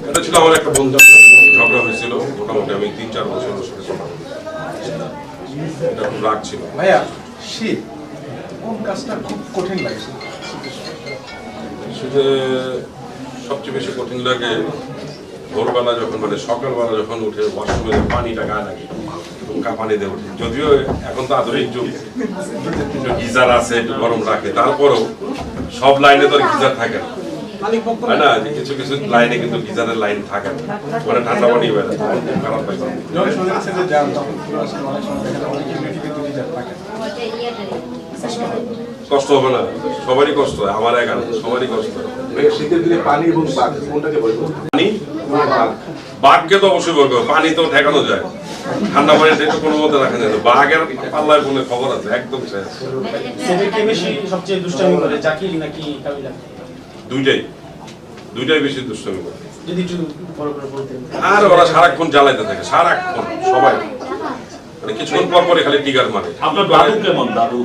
এটা ছিল আমার একটা বন্ধু, ঝগড়া হয়েছিল মোটামুটি আমি 3-4 বছর ওর সাথে সম্পর্ক। এটা খুব রাগ ছিল। ভাইয়া শীত কোন কাজটা খুব কঠিন লাগছে? শীতে সবচেয়ে বেশি কঠিন লাগে ভোরবেলা যখন মানে সকালবেলা যখন উঠে ওয়াশরুমে পানিটা গায়ে লাগে, পানি দিয়ে ওঠে। যদিও এখন তো আধুনিক যুগ, একটু গিজার আছে, একটু গরম রাখে, তারপরেও সব লাইনে তো গিজার থাকে না, তাই না? কিছু কিছু লাইনে কিন্তু গিজারের লাইন থাকে না, মানে ঠান্ডা পানি বের হয়, খারাপ পাই। কষ্ট হবে না, সবারই কষ্ট হয়, আমার একা না, সবারই কষ্ট হয়। শীতের দিনে পানি এবং বাঘ কোনটাকে বলবো? পানি, বাঘকে তো অবশ্যই বলবো, পানি তো ঠেকানো যায়, ঠান্ডা পানিটা একটু কোনো মতে রাখা যায় না। বাঘের পাল্লায় কোনো খবর আছে, একদম শেষ। কে বেশি সবচেয়ে দুষ্টামি করে, জাকির নাকি কাবিলা? দুইটাই বেশি দুষ্টামি করে। যদি একটু বড় করে বলতেন। আর ওরা সারাক্ষণ জ্বালাইতে থাকে, সারাক্ষণ সবাই, মানে কিছুক্ষণ পর পরে খালি টিগার মারে। আপনার দাদু কেমন? দাদু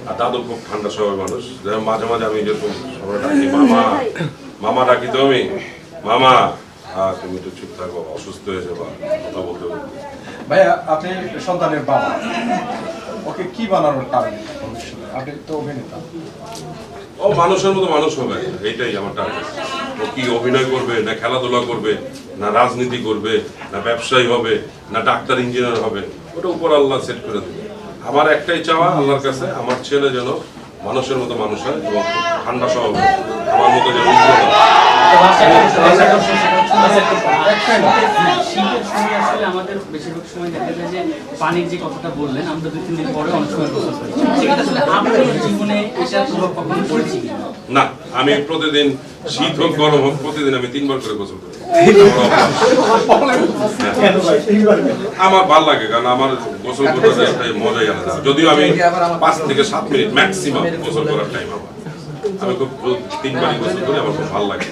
আর দাদু খুব ঠান্ডা স্বভাবের মানুষ, মাঝে মাঝে আমি যেরকম সবাই ডাকি মামা, মামা ডাকি তো আমি, মামা তুমি একটু চুপ থাকো, অসুস্থ হয়ে যাবা, কথা বলতে বলতে। ভাইয়া আপনি সন্তানের বাবা, ওকে কি বানানোর টার্গেট ভবিষ্যতে? আপনি তো অভিনেতা, ও মানুষের মতো মানুষ হবে, এইটাই আমার টার্গেট। ও কি অভিনয় করবে, না খেলাধুলা করবে, না রাজনীতি করবে, না ব্যবসায়ী হবে, না ডাক্তার ইঞ্জিনিয়ার হবে, ওটা উপর আল্লাহ সেট করে দেবে। আমার একটাই চাওয়া আল্লাহর কাছে, আমার ছেলে যেন মানুষের মতো মানুষ হয় এবং ঠান্ডা স্বভাব, আমার মতো যেন শীতের সময় আসলে আমাদের বেশিরভাগ সময় দেখা যায় যে পানির যে কথাটা বললেন, আমরা 2-3 দিন পরে অনেক সময় গোসল করি। সেটা আসলে আপনার জীবনে এটার প্রভাব কখনো পড়েছে কিনা? না, আমি প্রতিদিন শীত হোক গরম হোক প্রতিদিন আমি 3 বার করে গোসল করি। আমার ভালো লাগে, কারণ আমার গোসল করতে একটাই মজাই আলাদা। যদিও আমি 5 থেকে 7 মিনিট ম্যাক্সিমাম গোসল করার টাইম আমার, আমি খুব 3 বারই গোসল করি, আমার খুব ভালো লাগে।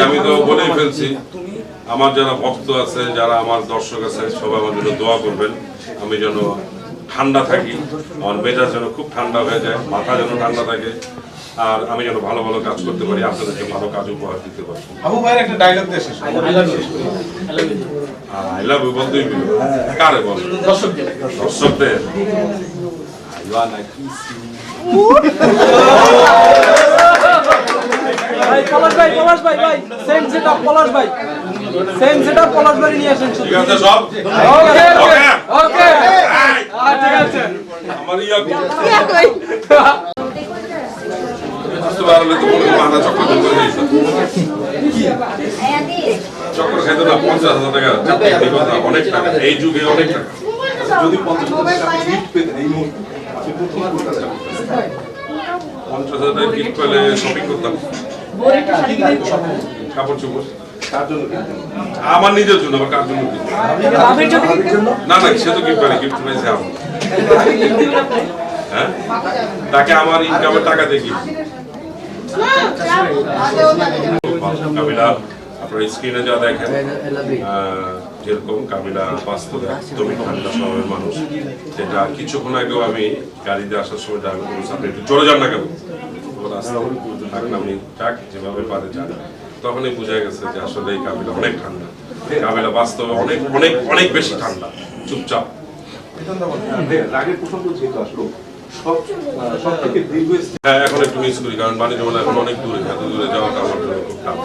আমি তো বলেই ফেলছি, আমার যারা ভক্ত আছে, যারা আমার দর্শক আছে, সবাই আমার জন্য দোয়া করবেন, আমি যেন ঠান্ডা থাকি, আমার মেজাজ যেন খুব ঠান্ডা হয়ে যায়, মাথা যেন ঠান্ডা থাকে, আর আমি যেন ভালো ভালো কাজ করতে পারি, আপনাদেরকে ভালো কাজ উপহার দিতে পারি। আবু ভাইয়ের একটা ডায়লগ দিয়ে শেষ আই লাভ ইউ বলতেই কারে বল? দর্শকদের পলাশ ভাই সেম সেটআপ পলাশ ভাই, সেম সেটআপ পলাশ ভাই নিয়ে আসেন। ঠিক আছে সব ওকে ওকে ওকে, ঠিক আছে। আমার ইয়া কই বুঝতে পারলে তো কোনো মাথা চক্কর করে দিয়েছে। চক্কর খাইতো না 50,000 টাকা, অনেক টাকা, এই যুগে অনেক টাকা। যদি 50,000 টাকা গিফট পেতেন এই মুহূর্তে আপনি প্রথম কোন কাজটা করতেন? 50,000 টাকা গিফট পেলে শপিং করতাম, কাপড় চোপড়। কার জন্য কিনতেন? আমার নিজের জন্য, আবার কার জন্য কিনতাম? না না, সে তো গিফট পারে, গিফট পাইছে আমার। হ্যাঁ, তাকে আমার ইনকামের টাকা দিয়ে গিফট। কাবিলা আপনার স্ক্রিনে যা দেখেন, যেরকম কাবিলা বাস্তবে একদমই ঠান্ডা স্বভাবের মানুষ, যেটা কিছুক্ষণ আগেও আমি গাড়িতে আসার সময় ড্রাইভার বলছি আপনি একটু চলে যান না কেন, আপনি যাক যেভাবে পারে যান। তখনই বোঝা গেছে যে আসলে এই কাবিলা অনেক ঠান্ডা, কাবিলা বাস্তবে অনেক অনেক অনেক বেশি ঠান্ডা, চুপচাপ। রাগের প্রসঙ্গ যেহেতু আসলো, সব থেকে দীর্ঘ হ্যাঁ, এখন একটু মিস করি, কারণ বাণিজ্য মেলা এখন অনেক দূরে, এত দূরে যাওয়াটা আমার জন্য খুব টাফ।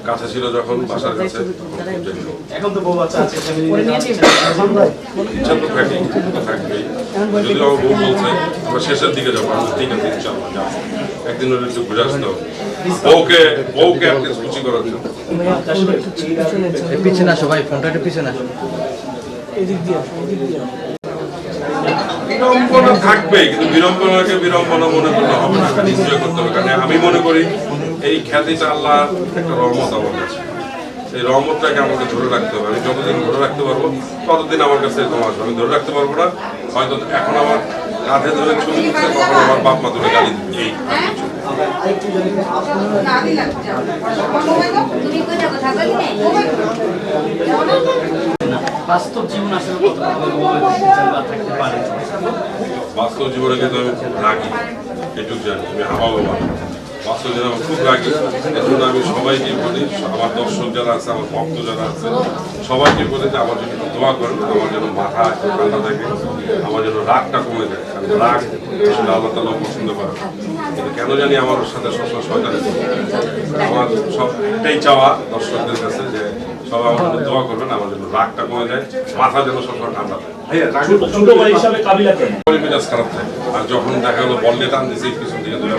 কাছে ছিল যখন বাসার কাছে, এখন তো বউ বাচ্চা আছে, ইচ্ছা তো থাকেই, থাকবেই। যদি আমার বউ বলছে আমরা শেষের দিকে যাবো, আমি ঠিক আছে ইনশাআল্লাহ যাবো, একদিন ওর একটু ঘুরে আসতে হবে, বউকে আপনি খুশি করার জন্য। পিছনে আসো ভাই, ফোনটা একটু পিছনে আসো। বিড়ম্বনা থাকবে, কিন্তু বিড়ম্বনাকে বিড়ম্বনা মনে করলে হবে না, নিশ্চয় করতে হবে। কারণ আমি মনে করি এই খ্যাতিটা আল্লাহ একটা রহমত আমার কাছে, এই রহমতটাকে আমাকে ধরে রাখতে হবে। আমি যতদিন ধরে রাখতে পারবো ততদিন আমার কাছে এরকম আসবে। আমি ধরে রাখতে পারবো না, হয়তো এখন আমার কাঁধে ধরে ছবি দিচ্ছে, তখন আমার বাপ মা ধরে গালি দিচ্ছে, এই বাস্তব জীবন আসলে কতটা থাকতে পারে? বাস্তব জীবনে কিন্তু আমি খুব রাগি, এটুকু জানি, আমি হাওয়া বাবা। বাস্তব জীবনে আমি খুব রাগি, এজন্য আমি সবাইকে বলি, আমার দর্শক যারা আছে, আমার ভক্ত যারা আছে, সবাইকে বলি যে আমার জন্য একটু দোয়া করেন, আমার জন্য মাথা ঠান্ডা থাকে, আমার জন্য রাগটা কমে যায়। কারণ রাগ আসলে আল্লাহ তাআলা পছন্দ করে, কিন্তু কেন জানি আমার সাথে সবসময় শয়তানি করে। আমার সব এটাই চাওয়া দর্শকদের কাছে যে সবাই আমার জন্য দোয়া করবেন, আমার জন্য রাগটা কমে যায়, মাথা যেন সবসময় ঠান্ডা থাকে। ছোট ভাই হিসাবে কাবিলা কেন? পরে মেজাজ খারাপ থাকে, আর যখন দেখা গেলো বললে টান দিয়েছে পিছন দিকে ধরে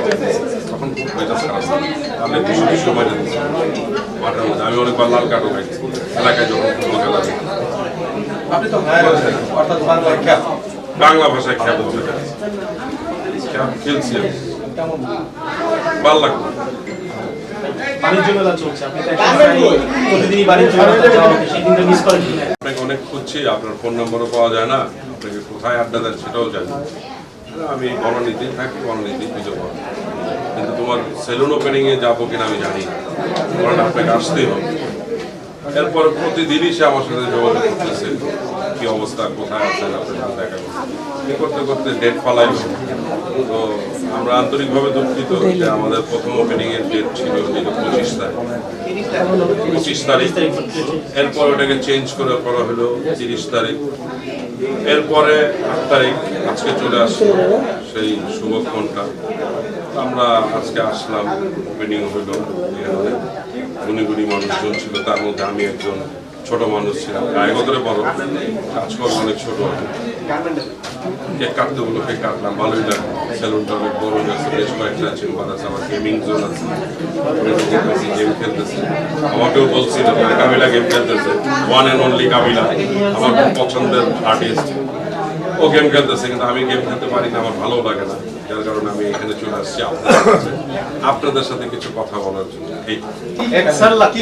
তখন খুব মেজাজ খারাপ থাকে। তাহলে কিছু সময় দিচ্ছে মাঠের মধ্যে আমি অনেকবার লাল কার্ডও খাইছি এলাকায় যখন ফুটবল খেলা দেখি। আপনি তো ভাইরাল হয়েছেন, অর্থাৎ বাংলায় খ্যাত। বাংলা ভাষায় খেলা বলতে খেলছি আমি। কেমন ভালো লাগতো। বাণিজ্য মেলা চলছে, আপনি তো প্রতিদিনই বাণিজ্য মেলাতে যাওয়া হয়, সেই দিনটা মিস করেন কিনা? আপনাকে অনেক খুঁজছি, আপনার ফোন নম্বরও পাওয়া যায় না, আপনাকে কোথায় আড্ডা দেন সেটাও জানি। আমি বনানীতেই থাকি, বনানীতেই পুজো করি, কিন্তু তোমার সেলুন ওপেনিংয়ে যাবো কিনা আমি জানি না, কারণ আপনাকে আসতেই হবে। এরপর প্রতিদিনই সে আমার সাথে যোগাযোগ করতেছে, কি অবস্থা, কোথায় আছেন, আপনার সাথে দেখা করতে করতে ডেট ফালাই। তো আমরা আন্তরিকভাবে দুঃখিত যে আমাদের প্রথম ওপেনিংয়ের ডেট ছিল 25 তারিখ, এরপর ওটাকে চেঞ্জ করে করা হলো 30 তারিখ, এরপরে 8 তারিখ আজকে চলে আসলো সেই শুভক্ষণটা। আমরা আজকে আসলাম, ওপেনিং হইল, এখানে গুণী গুণী মানুষজন ছিল, তার মধ্যে আমি একজন ছোট মানুষ ছিলাম, গায়ে বড়, কাজকর্ম অনেক ছোট। কেক কাটতে বলো, কেক কাটলাম, ভালোই লাগলো। সেলুনটা অনেক বড় আছে, বেশ কয়েকটা চেম্বার আছে, আমার গেমিং জোন আছে, গেম খেলতেছে। আমাকেও বলছিল কাবিলা গেম খেলতেছে, ওয়ান অ্যান্ড অনলি কাবিলা, আমার খুব পছন্দের আর্টিস্ট, ও গেম খেলতেছে, কিন্তু আমি গেম খেলতে পারি না, আমার ভালো লাগে না, যার কারণে আমি এখানে চলে আসছি আপনাদের সাথে কিছু কথা বলার জন্য। এক স্যার লাকি